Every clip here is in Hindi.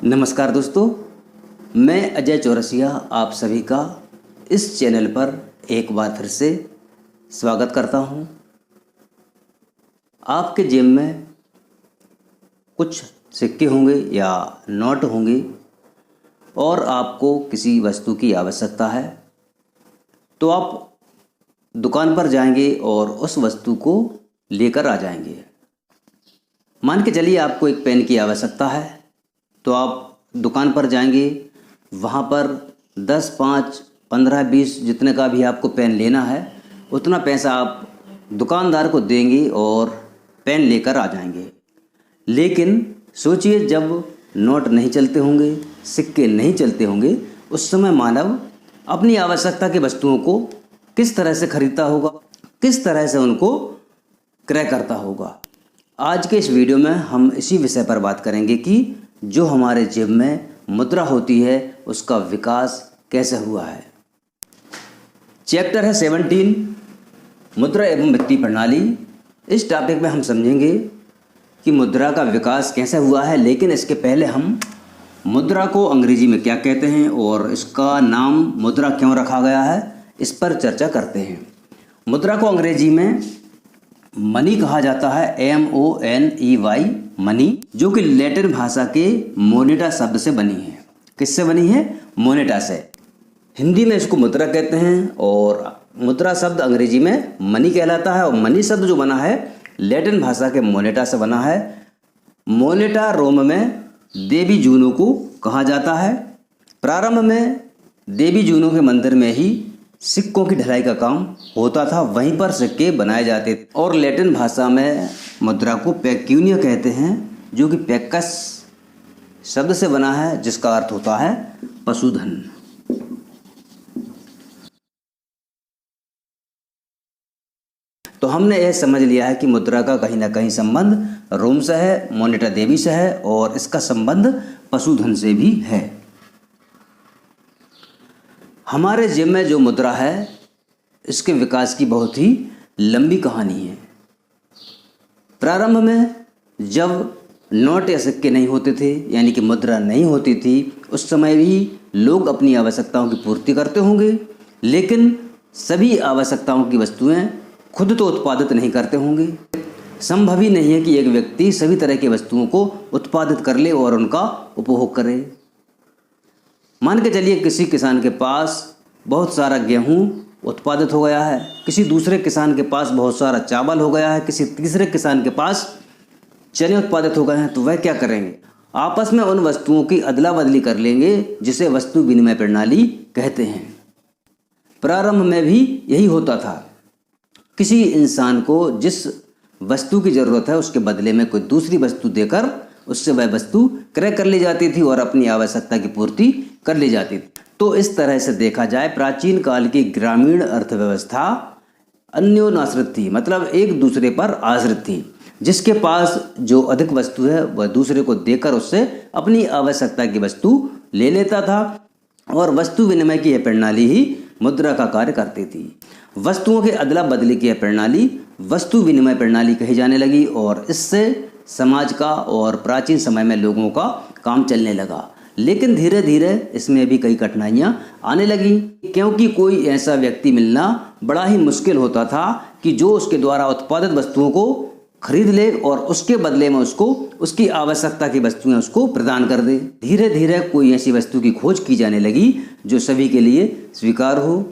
नमस्कार दोस्तों, मैं अजय चौरसिया आप सभी का इस चैनल पर एक बार फिर से स्वागत करता हूं। आपके जेब में कुछ सिक्के होंगे या नोट होंगे और आपको किसी वस्तु की आवश्यकता है, तो आप दुकान पर जाएंगे और उस वस्तु को लेकर आ जाएंगे। मान के चलिए आपको एक पेन की आवश्यकता है, तो आप दुकान पर जाएंगे, वहाँ पर 10, 5, 15, 20 जितने का भी आपको पेन लेना है उतना पैसा आप दुकानदार को देंगे और पेन लेकर आ जाएंगे। लेकिन सोचिए, जब नोट नहीं चलते होंगे, सिक्के नहीं चलते होंगे, उस समय मानव अपनी आवश्यकता की वस्तुओं को किस तरह से खरीदता होगा, किस तरह से उनको क्रय करता होगा। आज के इस वीडियो में हम इसी विषय पर बात करेंगे कि जो हमारे जेब में मुद्रा होती है उसका विकास कैसे हुआ है। चैप्टर है 17 मुद्रा एवं वित्तीय प्रणाली। इस टॉपिक में हम समझेंगे कि मुद्रा का विकास कैसे हुआ है, लेकिन इसके पहले हम मुद्रा को अंग्रेजी में क्या कहते हैं और इसका नाम मुद्रा क्यों रखा गया है, इस पर चर्चा करते हैं। मुद्रा को अंग्रेजी में मनी कहा जाता है, MONEY मनी, जो कि लैटिन भाषा के मोनेटा शब्द से बनी है। किससे बनी है? मोनेटा से। हिंदी में इसको मुद्रा कहते हैं और मुद्रा शब्द अंग्रेजी में मनी कहलाता है और मनी शब्द जो बना है लैटिन भाषा के मोनेटा से बना है। मोनेटा रोम में देवी जूनो को कहा जाता है। प्रारंभ में देवी जूनो के मंदिर में ही सिक्कों की ढलाई का काम होता था, वहीं पर सिक्के बनाए जाते थे और लैटिन भाषा में मुद्रा को पेक्यूनिया कहते हैं, जो कि पेकस शब्द से बना है, जिसका अर्थ होता है पशुधन। तो हमने यह समझ लिया है कि मुद्रा का कहीं ना कहीं संबंध रोम से है, मोनेटा देवी से है और इसका संबंध पशुधन से भी है। हमारे जेब में जो मुद्रा है इसके विकास की बहुत ही लंबी कहानी है। प्रारंभ में जब नोट या सिक्के नहीं होते थे, यानी कि मुद्रा नहीं होती थी, उस समय भी लोग अपनी आवश्यकताओं की पूर्ति करते होंगे, लेकिन सभी आवश्यकताओं की वस्तुएं खुद तो उत्पादित नहीं करते होंगे। संभव ही नहीं है कि एक व्यक्ति सभी तरह की वस्तुओं को उत्पादित कर ले और उनका उपभोग करे। मान के चलिए किसी किसान के पास बहुत सारा गेहूं उत्पादित हो गया है, किसी दूसरे किसान के पास बहुत सारा चावल हो गया है, किसी तीसरे किसान के पास चने उत्पादित हो गए हैं, तो वह क्या करेंगे? आपस में उन वस्तुओं की अदला बदली कर लेंगे, जिसे वस्तु विनिमय प्रणाली कहते हैं। प्रारंभ में भी यही होता था। किसी इंसान को जिस वस्तु की ज़रूरत है उसके बदले में कोई दूसरी वस्तु देकर उससे वह वस्तु क्रय कर ली जाती थी और अपनी आवश्यकता की पूर्ति कर ली जाती थी। तो इस तरह से देखा जाए, प्राचीन काल की ग्रामीण अर्थव्यवस्था अन्योन्याश्रित थी, मतलब एक दूसरे पर आश्रित थी। जिसके पास जो अधिक वस्तु है वह दूसरे को देकर उससे अपनी आवश्यकता की वस्तु ले लेता था और वस्तु विनिमय की यह प्रणाली ही मुद्रा का कार्य करती थी। वस्तुओं के अदला बदली की यह प्रणाली वस्तु विनिमय प्रणाली कही जाने लगी और इससे समाज का और प्राचीन समय में लोगों का काम चलने लगा। लेकिन धीरे धीरे इसमें भी कई कठिनाइयां आने लगी, क्योंकि कोई ऐसा व्यक्ति मिलना बड़ा ही मुश्किल होता था कि जो उसके द्वारा उत्पादित वस्तुओं को खरीद ले और उसके बदले में उसको उसकी आवश्यकता की वस्तुएं उसको प्रदान कर दे। धीरे धीरे कोई ऐसी वस्तु की खोज की जाने लगी जो सभी के लिए स्वीकार हो।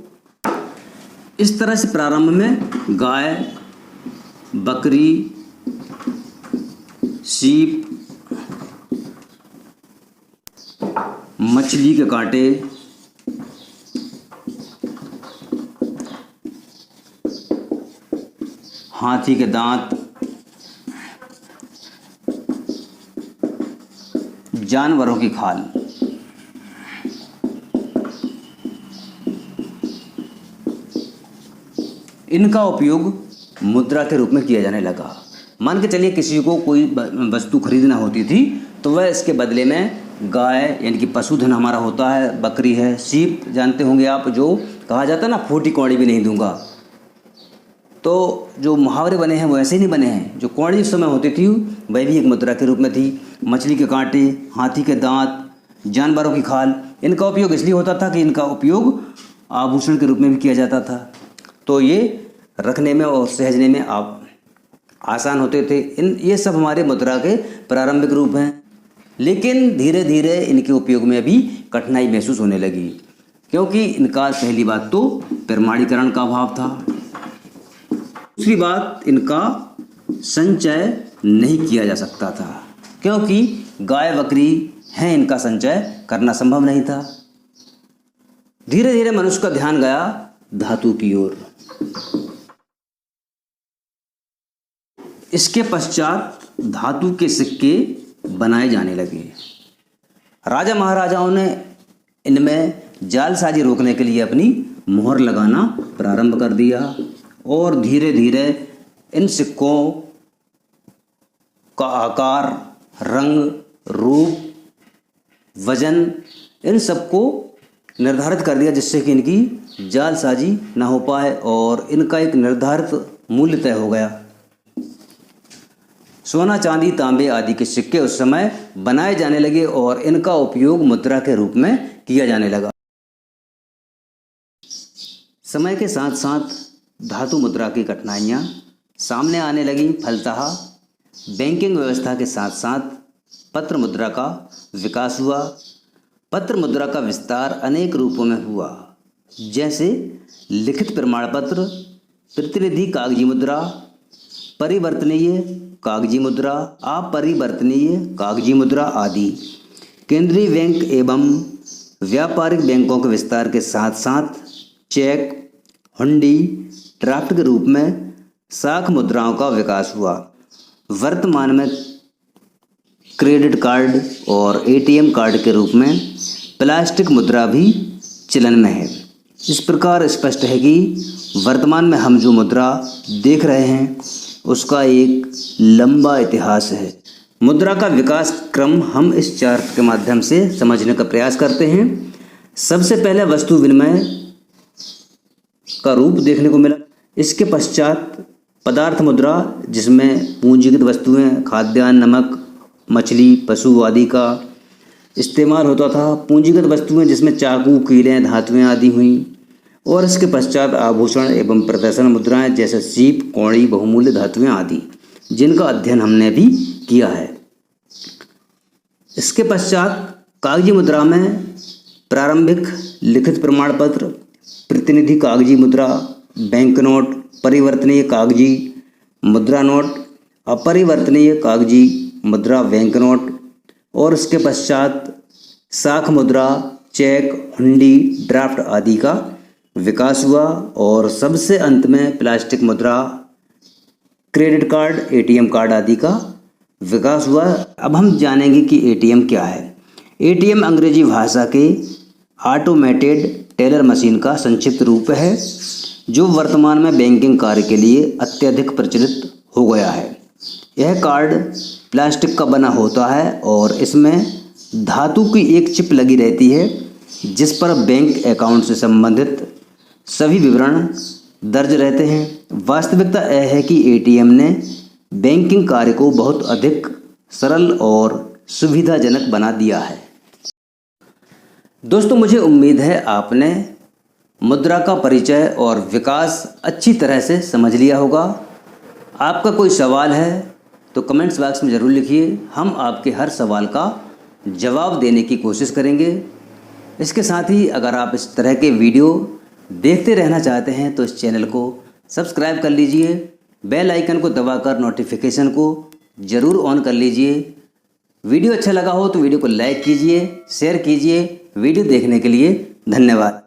इस तरह से प्रारंभ में गाय, बकरी, सीप, मछली के कांटे, हाथी के दांत, जानवरों की खाल, इनका उपयोग मुद्रा के रूप में किया जाने लगा। मान के चलिए किसी को कोई वस्तु खरीदना होती थी तो वह इसके बदले में गाय, यानी कि पशुधन हमारा होता है, बकरी है, सीप जानते होंगे आप, जो कहा जाता है ना, फूटी कौड़ी भी नहीं दूंगा। तो जो मुहावरे बने हैं वो ऐसे ही नहीं बने हैं। जो कौड़ी उस समय होती थी वह भी एक मुद्रा के रूप में थी। मछली के कांटे, हाथी के दांत, जानवरों की खाल, इनका उपयोग इसलिए होता था कि इनका उपयोग आभूषण के रूप में भी किया जाता था। तो ये रखने में और सहेजने में आप आसान होते थे। ये सब हमारे मुद्रा के प्रारंभिक रूप हैं, लेकिन धीरे धीरे इनके उपयोग में भी कठिनाई महसूस होने लगी, क्योंकि इनका पहली बात तो प्रमाणीकरण का अभाव था। दूसरी बात, इनका संचय नहीं किया जा सकता था, क्योंकि गाय बकरी हैं, इनका संचय करना संभव नहीं था। धीरे धीरे मनुष्य का ध्यान गया धातु की ओर। इसके पश्चात धातु के सिक्के बनाए जाने लगे। राजा महाराजाओं ने इनमें जालसाजी रोकने के लिए अपनी मोहर लगाना प्रारंभ कर दिया और धीरे धीरे इन सिक्कों का आकार, रंग, रूप, वजन, इन सबको निर्धारित कर दिया, जिससे कि इनकी जालसाजी ना हो पाए और इनका एक निर्धारित मूल्य तय हो गया। सोना, चांदी, तांबे आदि के सिक्के उस समय बनाए जाने लगे और इनका उपयोग मुद्रा के रूप में किया जाने लगा। समय के साथ साथ धातु मुद्रा की कठिनाइयाँ सामने आने लगी। फलतः बैंकिंग व्यवस्था के साथ साथ पत्र मुद्रा का विकास हुआ। पत्र मुद्रा का विस्तार अनेक रूपों में हुआ, जैसे लिखित प्रमाण पत्र, प्रतिनिधि कागजी मुद्रा, परिवर्तनीय कागजी मुद्रा, अपरिवर्तनीय कागजी मुद्रा आदि। केंद्रीय बैंक एवं व्यापारिक बैंकों के विस्तार के साथ साथ चेक, हुंडी, ड्राफ्ट के रूप में साख मुद्राओं का विकास हुआ। वर्तमान में क्रेडिट कार्ड और एटीएम कार्ड के रूप में प्लास्टिक मुद्रा भी चलन में है। इस प्रकार स्पष्ट है कि वर्तमान में हम जो मुद्रा देख रहे हैं उसका एक लंबा इतिहास है। मुद्रा का विकास क्रम हम इस चार्ट के माध्यम से समझने का प्रयास करते हैं। सबसे पहले वस्तु विनिमय का रूप देखने को मिला। इसके पश्चात पदार्थ मुद्रा, जिसमें पूंजीगत वस्तुएं, खाद्यान्न, नमक, मछली, पशु आदि का इस्तेमाल होता था। पूंजीगत वस्तुएं जिसमें चाकू, कीलें, धातुएं आदि हुई। और इसके पश्चात आभूषण एवं प्रदर्शन मुद्राएं, जैसे सीप, कौड़ी, बहुमूल्य धातुएं आदि, जिनका अध्ययन हमने भी किया है। इसके पश्चात कागजी मुद्रा में प्रारंभिक लिखित प्रमाण पत्र, प्रतिनिधि कागजी मुद्रा, बैंक नोट, परिवर्तनीय कागजी मुद्रा नोट, अपरिवर्तनीय कागजी मुद्रा बैंक नोट, और इसके पश्चात साख मुद्रा, चेक, हुंडी, ड्राफ्ट आदि का विकास हुआ। और सबसे अंत में प्लास्टिक मुद्रा, क्रेडिट कार्ड, एटीएम कार्ड आदि का विकास हुआ। अब हम जानेंगे कि एटीएम क्या है। एटीएम अंग्रेजी भाषा के ऑटोमेटेड टेलर मशीन का संक्षिप्त रूप है, जो वर्तमान में बैंकिंग कार्य के लिए अत्यधिक प्रचलित हो गया है। यह कार्ड प्लास्टिक का बना होता है और इसमें धातु की एक चिप लगी रहती है, जिस पर बैंक अकाउंट से संबंधित सभी विवरण दर्ज रहते हैं। वास्तविकता यह है कि एटीएम ने बैंकिंग कार्य को बहुत अधिक सरल और सुविधाजनक बना दिया है। दोस्तों, मुझे उम्मीद है आपने मुद्रा का परिचय और विकास अच्छी तरह से समझ लिया होगा। आपका कोई सवाल है तो कमेंट्स बॉक्स में ज़रूर लिखिए, हम आपके हर सवाल का जवाब देने की कोशिश करेंगे। इसके साथ ही अगर आप इस तरह के वीडियो देखते रहना चाहते हैं तो इस चैनल को सब्सक्राइब कर लीजिए, बेल आइकन को दबाकर नोटिफिकेशन को ज़रूर ऑन कर लीजिए। वीडियो अच्छा लगा हो तो वीडियो को लाइक कीजिए, शेयर कीजिए। वीडियो देखने के लिए धन्यवाद।